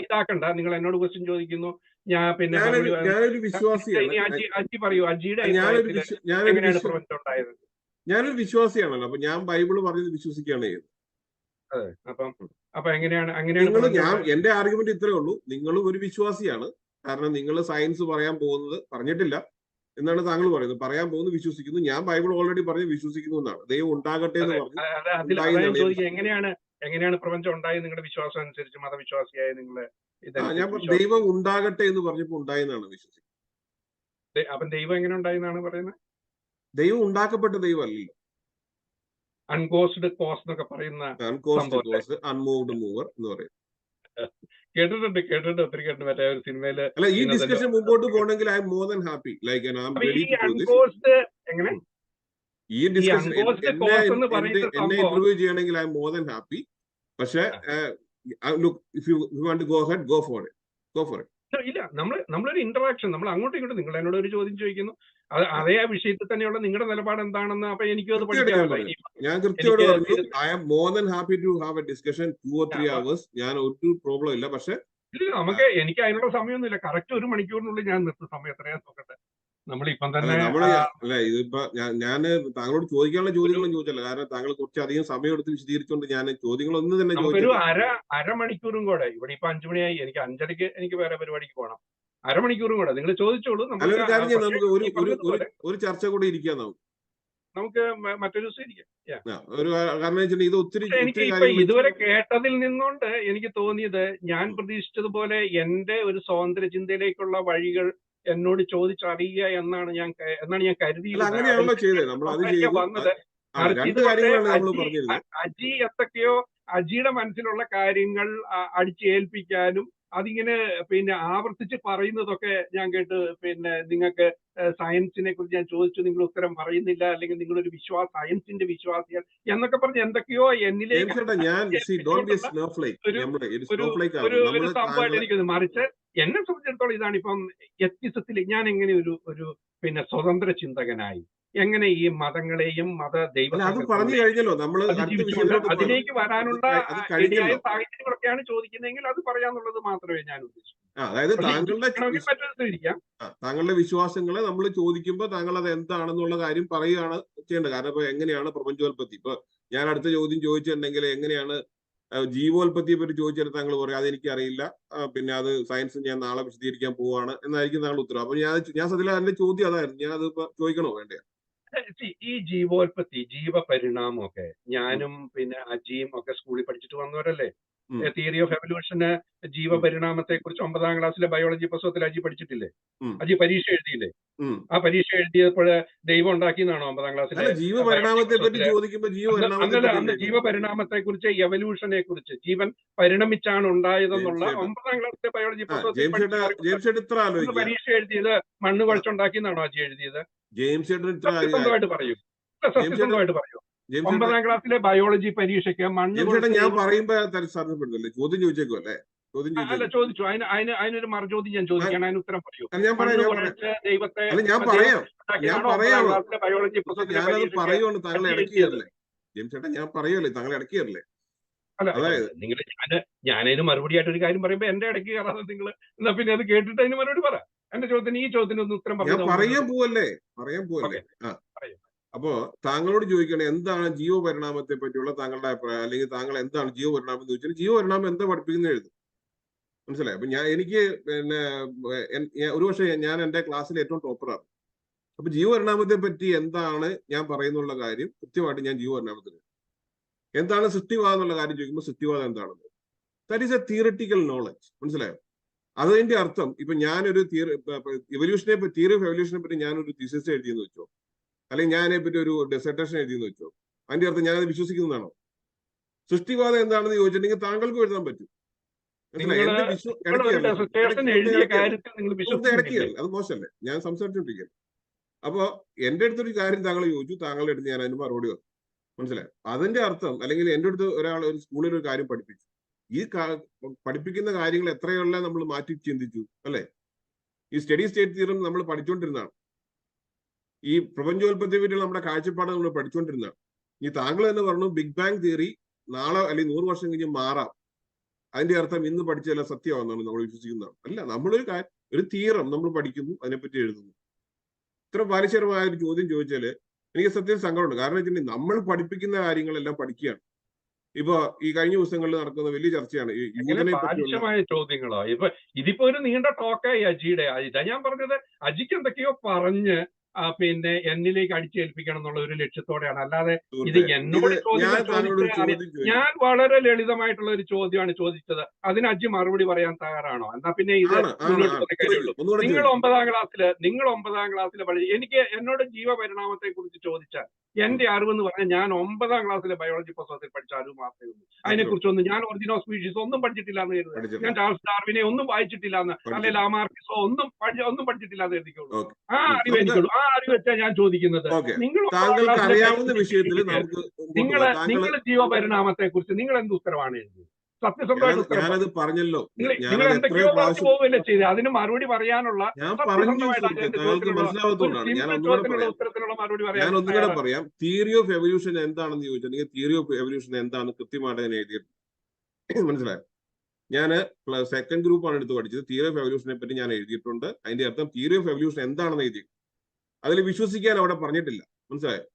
ഇതാക്കണ്ട. നിങ്ങൾ എന്നോട് ക്വസ്റ്റ്യൻ ചോദിക്കുന്നു, ഞാൻ പിന്നെ ഞാനൊരു വിശ്വാസിയാണ്. അജി പറയൂ, അജിയുടെ അഭിപ്രായത്തിൽ എങ്ങനെയാണ് പ്രപഞ്ചം ഉണ്ടായത്? ഞാനൊരു വിശ്വാസിയാണല്ലോ. അപ്പൊ ഞാൻ ബൈബിള് പറഞ്ഞത് വിശ്വസിക്കുകയാണ് ചെയ്യുന്നത്. അപ്പൊ എങ്ങനെയാണ് എന്റെ ആർഗ്യുമെന്റ് ഇത്രേ ഉള്ളൂ. നിങ്ങളും ഒരു വിശ്വാസിയാണ്. കാരണം നിങ്ങൾ സയൻസ് പറഞ്ഞിട്ടില്ല എന്നാണ് താങ്കൾ പറയുന്നത്. പറയാൻ പോകുന്നത് വിശ്വസിക്കുന്നു. ഞാൻ ബൈബിൾ ഓൾറെഡി പറഞ്ഞ് വിശ്വസിക്കുന്നു എന്നാണ്. ദൈവം ഉണ്ടാകട്ടെ എന്ന് പറഞ്ഞു. എങ്ങനെയാണ് പ്രപഞ്ചം ഉണ്ടായത് നിങ്ങളുടെ വിശ്വാസം അനുസരിച്ച്, മതവിശ്വാസിയായ നിങ്ങള്? ഞാൻ ദൈവം ഉണ്ടാകട്ടെ എന്ന് പറഞ്ഞപ്പോൾ ഉണ്ടായെന്നാണ് വിശ്വസിക്കുന്നത്. അപ്പൊ ദൈവം എങ്ങനെ ഉണ്ടായെന്നാണ് പറയുന്നത്? ദൈവം ഉണ്ടാക്കപ്പെട്ട ദൈവം അല്ലല്ലോ. അൺകോസ്ഡ് കോസ് എന്നൊക്കെ പറയുന്ന അൺമൂവ്ഡ് മൂവർ എന്ന് പറയും. കേട്ടിട്ടുണ്ട് ഒത്തിരി കേട്ടിട്ടുണ്ട്. മറ്റേ ഒരു സിനിമയില്. അല്ല, ഈ ഡിസ്കഷൻ മുമ്പോട്ട് പോകണമെങ്കിൽ I am more than happy. Like എങ്ങനെ ഈ ഡിസ്കഷൻ എന്നെ ഇന്റർവ്യൂ ചെയ്യണമെങ്കിൽ I am more than happy. പക്ഷേ if you want to go ahead, go for it. ഇല്ല, നമ്മളൊരു ഇന്ററാക്ഷൻ, നമ്മൾ അങ്ങോട്ടും ഇങ്ങോട്ടും, നിങ്ങൾ എന്നോട് ഒരു ചോദ്യം ചോദിക്കുന്നു, അതേ വിഷയത്തിൽ തന്നെയുള്ള നിങ്ങളുടെ നിലപാട് എന്താണെന്ന് അപ്പൊ എനിക്കും അത് പഠിക്കാമല്ലോ. ഞാൻ കൃത്യമായിട്ട് പറഞ്ഞു, I am more than happy to have a discussion 2 or 3 hours. ഞാൻ ഒരു പ്രോബ്ലം ഇല്ല. പക്ഷെ ഇല്ല, എനിക്ക് അതിനുള്ള സമയമൊന്നുമില്ല. കറക്റ്റ് 1 മണിക്കൂറിനുള്ളിൽ ഞാൻ നിർത്തും. സമയം എത്രയാ നോക്കട്ടെ. നമ്മളിപ്പം തന്നെ ഇതിപ്പോ ഞാൻ താങ്കളോട് ചോദിക്കാനുള്ള ചോദ്യങ്ങളും ചോദിച്ചല്ലോ. കാരണം താങ്കൾ കുറച്ചധികം സമയം എടുത്ത് വിശദീകരിച്ചുകൊണ്ട് ഞാൻ ചോദ്യങ്ങളൊന്നും തന്നെ ചോദിച്ചു. അരമണിക്കൂറും കൂടെ. ഇവിടെ ഇപ്പൊ 5 മണിയായി. എനിക്ക് 5:30 എനിക്ക് വേറെ പരിപാടിക്ക് പോകണം. അരമണിക്കൂറും കൂടെ നിങ്ങൾ ചോദിച്ചോളൂ. നമുക്ക് ഒരു ചർച്ച കൂടെ ഇരിക്കാം. നമുക്ക് മറ്റൊരു ദിവസം ഇരിക്കാം. എനിക്ക് ഇതുവരെ കേട്ടതിൽ നിന്നുകൊണ്ട് എനിക്ക് തോന്നിയത്, ഞാൻ പ്രതീക്ഷിച്ചതുപോലെ എന്റെ ഒരു സ്വതന്ത്ര ചിന്തയിലേക്കുള്ള വഴികൾ എന്നോട് ചോദിച്ചറിയുക എന്നാണ് ഞാൻ കരുതിയത്. വന്നത് അജി എന്തൊക്കെയോ അജിയുടെ മനസ്സിലുള്ള കാര്യങ്ങൾ അടിച്ചേൽപ്പിക്കാനും അതിങ്ങനെ പിന്നെ ആവർത്തിച്ച് പറയുന്നതൊക്കെ ഞാൻ കേട്ട്. പിന്നെ നിങ്ങൾക്ക് സയൻസിനെ കുറിച്ച് ഞാൻ ചോദിച്ചു, നിങ്ങൾ ഉത്തരം പറയുന്നില്ല, അല്ലെങ്കിൽ നിങ്ങളൊരു സയൻസിന്റെ വിശ്വാസികൾ എന്നൊക്കെ പറഞ്ഞ് എന്തൊക്കെയോ എന്നിലേക്ക് ഒരു സംഭവമായിട്ട് എനിക്കത്. മറിച്ച് എന്നെ സംബന്ധിച്ചിടത്തോളം ഇതാണ് ഇപ്പം എത്തിസത്തിൽ ഞാൻ എങ്ങനെ ഒരു പിന്നെ സ്വതന്ത്ര ചിന്തകനായി എങ്ങനെ ഈ മതങ്ങളെയും അതിലേക്ക് വരാനുള്ള ശരിയായ സാഹചര്യങ്ങളൊക്കെയാണ് ചോദിക്കുന്നതെങ്കിൽ അത് പറയാന്നുള്ളത് മാത്രമേ ഞാൻ ഉദ്ദേശിക്കൂ. അതായത് താങ്കളുടെ വിശ്വാസങ്ങളെ നമ്മൾ ചോദിക്കുമ്പോൾ താങ്കൾ അത് എന്താണെന്നുള്ള കാര്യം പറയുകയാണ് ചെയ്യേണ്ടത്. കാരണം ഇപ്പൊ എങ്ങനെയാണ് പ്രപഞ്ചോൽപത്തി, ഇപ്പൊ ഞാൻ അടുത്ത ചോദ്യം ചോദിച്ചിട്ടുണ്ടെങ്കിൽ എങ്ങനെയാണ് ജീവോൽപത്തിയെ പറ്റി ചോദിച്ചാൽ താങ്കൾ പറയും അതെനിക്ക് അറിയില്ല, പിന്നെ അത് സയൻസ് ഞാൻ നാളെ വിശദീകരിക്കാൻ പോവാണ് എന്നായിരിക്കും താങ്കൾ ഉത്തരം. അപ്പൊ ഞാൻ സത്യത്തിൽ എന്റെ ചോദ്യം അതായിരുന്നു. ഞാൻ അത് ചോദിക്കണോ വേണ്ടേ? ഈ ജീവോൽപത്തി, ജീവപരിണാമമൊക്കെ ഞാനും പിന്നെ അജിയും ഒക്കെ സ്കൂളിൽ പഠിച്ചിട്ട് വന്നവരല്ലേ. തിയറി ഓഫ് എവല്യൂഷന് ജീവപരിണാമത്തെ കുറിച്ച് 9ാം ക്ലാസ്സിലെ ബയോളജി പുസ്തകത്തിൽ അജി പഠിച്ചിട്ടില്ലേ? അജി പരീക്ഷ എഴുതിയില്ലേ? ആ പരീക്ഷ എഴുതിയപ്പോൾ ദൈവം ഉണ്ടാക്കിയെന്നാണോ 9ാം ക്ലാസ്സിലെ? അന്ന് ജീവപരിണാമത്തെ കുറിച്ച്, എവല്യൂഷനെ കുറിച്ച്, ജീവൻ പരിണമിച്ചാണ് ഉണ്ടായതെന്നുള്ള 9ാം ക്ലാസ്സിലെ ബയോളജി പുസ്തകത്തിൽ പരീക്ഷ എഴുതിയത് മണ്ണ് കുഴച്ചുണ്ടാക്കിയെന്നാണോ അജി എഴുതിയത്? സത്യസന്ധമായിട്ട് പറയൂ. 9ാം ക്ലാസ്സിലെ ബയോളജി പരീക്ഷയ്ക്ക് ഞാൻ പറയുമ്പോ ചോദ്യം ചോദിച്ചേക്കുമല്ലേ? അല്ല, ചോദിച്ചു. അതിനൊരു മറുചോദ്യം ഞാൻ ചോദിക്കാൻ, അതിന് ഉത്തരം പറയൂ. ദൈവത്തെ ബയോളജി ഞാനതിന് മറുപടി ആയിട്ട് ഒരു കാര്യം പറയുമ്പോ എന്റെ ഇടയ്ക്ക് കയറാതെ നിങ്ങൾ എന്നാ പിന്നെ അത് കേട്ടിട്ട് അതിന് മറുപടി പറ. എന്റെ ചോദ്യത്തിന് ഈ ചോദ്യത്തിന് ഒന്ന് ഉത്തരം പറയാൻ പോവല്ലേ. അപ്പോ താങ്കളോട് ചോദിക്കണേ, എന്താണ് ജീവപരിണാമത്തെ പറ്റിയുള്ള താങ്കളുടെ അഭിപ്രായം, അല്ലെങ്കിൽ താങ്കൾ എന്താണ് ജീവപരിണാമം എന്ന് ചോദിച്ചാൽ ജീവപരിണാമം എന്താ പഠിപ്പിക്കുന്ന എഴുതും. മനസ്സിലായി? അപ്പൊ എനിക്ക് പിന്നെ ഒരുപക്ഷെ ഞാൻ എന്റെ ക്ലാസ്സിൽ ഏറ്റവും ടോപ്പറാണ്. അപ്പൊ ജീവപരിണാമത്തെ പറ്റി എന്താണ് ഞാൻ പറയുന്നുള്ള കാര്യം കൃത്യമായിട്ട് ഞാൻ ജീവപരിണാമത്തിന് എന്താണ് സൃഷ്ടിവാദം എന്നുള്ള കാര്യം ചോദിക്കുമ്പോൾ സൃഷ്ടിവാദം എന്താണെന്ന്, that is A theoretical knowledge. മനസ്സിലായോ? അതിന്റെ അർത്ഥം ഇപ്പൊ ഞാനൊരു തിയറി ഓഫ് എവല്യൂഷനെ പറ്റി ഞാനൊരു തീസിസ് എഴുതിയെന്ന് വെച്ചോ, അല്ലെങ്കിൽ ഞാൻ അതിനെപ്പറ്റി ഒരു ഡിസർട്ടേഷൻ എഴുതിയെന്ന് വെച്ചോ, അതിന്റെ അർത്ഥം ഞാനത് വിശ്വസിക്കുന്നതാണോ? സൃഷ്ടിവാദം എന്താണെന്ന് ചോദിച്ചിട്ടുണ്ടെങ്കിൽ താങ്കൾക്കും എഴുതാൻ പറ്റും. അത് മോശമല്ലേ? ഞാൻ സംസാരിച്ചോണ്ടിരിക്കുകയാണ്. അപ്പൊ എന്റെ അടുത്തൊരു കാര്യം താങ്കൾ ചോദിച്ചു, താങ്കളുടെ അടുത്ത് ഞാൻ അതിന് മറുപടി വന്നു. മനസ്സിലായോ? അതിന്റെ അർത്ഥം, അല്ലെങ്കിൽ എന്റെ അടുത്ത് ഒരു സ്കൂളിൽ ഒരു കാര്യം പഠിപ്പിച്ചു, ഈ പഠിപ്പിക്കുന്ന കാര്യങ്ങൾ എത്രയുള്ള നമ്മൾ മാറ്റി ചിന്തിച്ചു അല്ലെ? ഈ സ്റ്റഡി സ്റ്റേറ്റ് തിയറം നമ്മൾ പഠിച്ചുകൊണ്ടിരുന്നതാണ്. ഈ പ്രപഞ്ചോൽപത്തിയെ പറ്റിയുള്ള നമ്മുടെ കാഴ്ചപ്പാട് നമ്മൾ പഠിച്ചുകൊണ്ടിരുന്നതാണ്. ഈ താങ്കൾ തന്നെ പറഞ്ഞു ബിഗ് ബാങ് തിയറി നാളെ അല്ലെങ്കിൽ 100 വർഷം കഴിഞ്ഞ് മാറാം. അതിന്റെ അർത്ഥം ഇന്ന് പഠിച്ചതെല്ലാം സത്യമാണെന്നാണ് നമ്മൾ വിശ്വസിക്കുന്നതാണ്. അല്ല, ഒരു തിയറം നമ്മൾ പഠിക്കുന്നു, അതിനെപ്പറ്റി എഴുതുന്നു. ഇത്ര ബാലിശരമായ ഒരു ചോദ്യം ചോദിച്ചാല് എനിക്ക് സത്യം സങ്കടമുണ്ട്. കാരണം വെച്ചിട്ടുണ്ടെങ്കിൽ നമ്മൾ പഠിപ്പിക്കുന്ന കാര്യങ്ങളെല്ലാം പഠിക്കുകയാണ്. ഇപ്പൊ ഈ കഴിഞ്ഞ ദിവസങ്ങളിൽ നടക്കുന്ന വലിയ ചർച്ചയാണ് ഈ യൂതനെ പറ്റിയുള്ള. ബാലിശമായ ചോദ്യങ്ങളോ? ഇതിപ്പോ ഒരു നീണ്ട ടോക്കായി അജിയുടെ. ഇതാ ഞാൻ പറഞ്ഞത്, അജിക്ക് എന്തൊക്കെയോ പറഞ്ഞ് പിന്നെ എന്നിലേക്ക് അടിച്ചേൽപ്പിക്കണം എന്നുള്ള ഒരു ലക്ഷ്യത്തോടെയാണ്. അല്ലാതെ ഇത് എന്നോട് ഞാൻ വളരെ ലളിതമായിട്ടുള്ള ഒരു ചോദ്യമാണ് ചോദിച്ചത്. അതിന് അജി മറുപടി പറയാൻ തയ്യാറാണോ? എന്നാ പിന്നെ ഇത് മുന്നോട്ട് പോയി കഴിയുള്ളൂ. നിങ്ങൾ 9ാം ക്ലാസ്സിൽ എനിക്ക് എന്നോട് ജീവപരിണാമത്തെ കുറിച്ച് ചോദിച്ചാൽ എന്റെ അറിവെന്ന് പറഞ്ഞാൽ ഞാൻ 9ാം ക്ലാസ്സിലെ ബയോളജി പുസ്തകത്തിൽ പഠിച്ച അറിവ് മാത്രമേ ഉള്ളൂ. അതിനെക്കുറിച്ചൊന്നും ഞാൻ ഒറിജിൻ ഓഫ് സ്പീഷീസ് ഒന്നും പഠിച്ചിട്ടില്ല എന്ന് കരുതുന്നത്. ഞാൻ ചാൾസ് ഡാർവിനെ ഒന്നും വായിച്ചിട്ടില്ല എന്ന്, അല്ലെങ്കിൽ ലാമാർക്കിസോ ഒന്നും പഠിച്ചിട്ടില്ല എന്ന് കരുതിക്കുള്ളൂ. ആ അറിവ് എനിക്കുള്ളൂ. ആ അറിവ് വെച്ചാൽ ഞാൻ ചോദിക്കുന്നത്, നിങ്ങൾ ജീവപരിണാമത്തെ കുറിച്ച് നിങ്ങൾ എന്ത് ഉത്തരവാണ് എഴുതിയത്? സത്യസന്ധമായിട്ട് ഞാനത് പറഞ്ഞല്ലോ. നിങ്ങൾ എന്തൊക്കെയോ പറഞ്ഞു പോവുകയല്ലേ ചെയ്ത്. അതിന് മറുപടി പറയാനുള്ള ഉത്തരത്തിനുള്ള മറുപടി ഞാൻ ഒന്നും കൂടെ പറയാം. തിയറി ഓഫ് എവല്യൂഷൻ എന്താണെന്ന് ചോദിച്ചിട്ടുണ്ടെങ്കിൽ തിയറി ഓഫ് എവല്യൂഷൻ എന്താണെന്ന് കൃത്യമായിട്ട് ഞാൻ എഴുതിയിട്ടുണ്ട്. മനസ്സിലായോ? ഞാൻ സെക്കൻഡ് ഗ്രൂപ്പാണ് എടുത്ത് പഠിച്ചത്. തിയറി ഓഫ് എവല്യൂഷനെ പറ്റി ഞാൻ എഴുതിയിട്ടുണ്ട്. അതിന്റെ അർത്ഥം തിയറി ഓഫ് എവല്യൂഷൻ എന്താണെന്ന് എഴുതി. അതിൽ വിശ്വസിക്കാൻ അവിടെ പറഞ്ഞിട്ടില്ല. മനസ്സിലായോ?